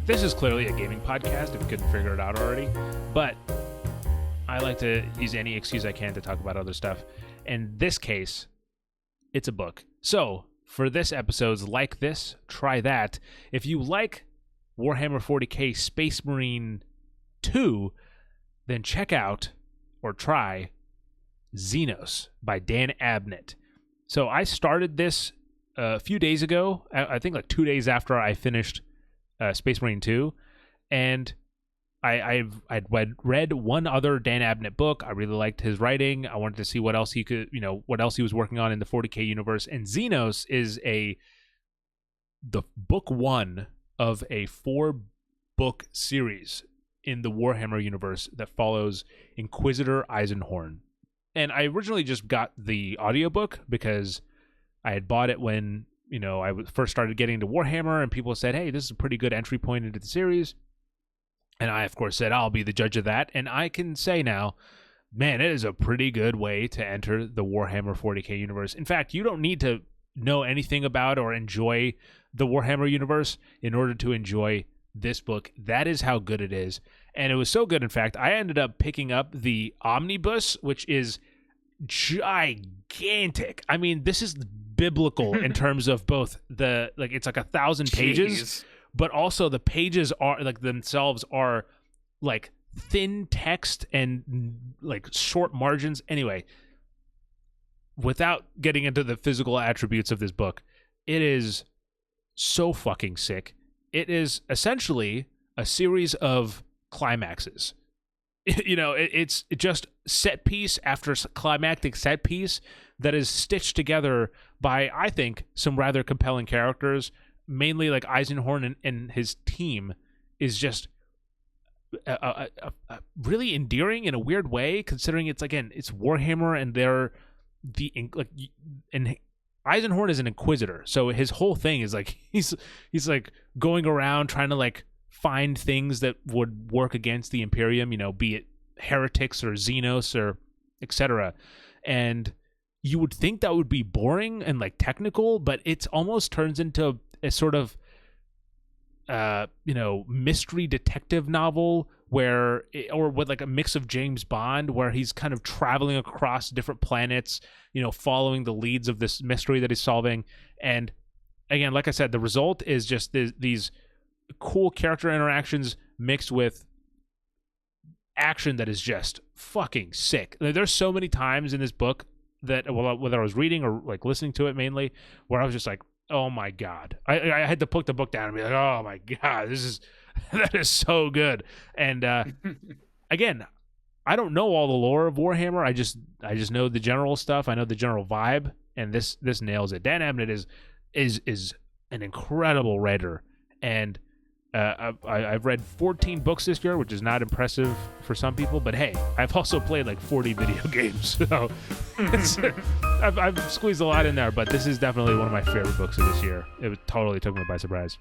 This is clearly a gaming podcast, if you couldn't figure it out already, but I like to use any excuse I can to talk about other stuff. In this case, it's a book. So, for this episode's Like This, Try That, if you like Warhammer 40k Space Marine 2, then check out, or try, Xenos by Dan Abnett. So I started this a few days ago, I think like 2 days after I finished Space Marine 2, and I'd read one other Dan Abnett book. I really liked his writing. I wanted to see what else he could, what else he was working on in the 40k universe. And Xenos is the book one of a 4-book series in the Warhammer universe that follows Inquisitor Eisenhorn. And I originally just got the audiobook because I had bought it when I first started getting into Warhammer, and people said, hey, this is a pretty good entry point into the series. And I, of course, said, I'll be the judge of that. And I can say now, man, it is a pretty good way to enter the Warhammer 40k universe. In fact, you don't need to know anything about or enjoy the Warhammer universe in order to enjoy this book. That is how good it is. And it was so good, in fact, I ended up picking up the omnibus, which is gigantic. I mean, this is biblical in terms of both it's like 1,000 pages, but also the pages are like themselves are like thin text and like short margins. Anyway, without getting into the physical attributes of this book, it is so fucking sick. It is essentially a series of climaxes. It's just set piece after climactic set piece that is stitched together by, I think, some rather compelling characters. Mainly like Eisenhorn and his team is just really endearing in a weird way, considering it's Warhammer and and Eisenhorn is an inquisitor, so his whole thing is like he's like going around trying to like find things that would work against the Imperium, be it heretics or Xenos or etc. And you would think that would be boring and like technical, but it almost turns into a sort of mystery detective novel or with like a mix of James Bond, where he's kind of traveling across different planets, following the leads of this mystery that he's solving. And again, like I said, the result is just these cool character interactions mixed with action that is just fucking sick. There's so many times in this book that, whether I was reading or like listening to it mainly, where I was just like, oh my god, I had to put the book down and be like, oh my god, that is so good. And again, I don't know all the lore of Warhammer. I just know the general stuff. I know the general vibe, and this nails it. Dan Abnett is an incredible writer, and I've read 14 books this year, which is not impressive for some people, but hey, I've also played like 40 video games, so I've squeezed a lot in there, but this is definitely one of my favorite books of this year. It totally took me by surprise.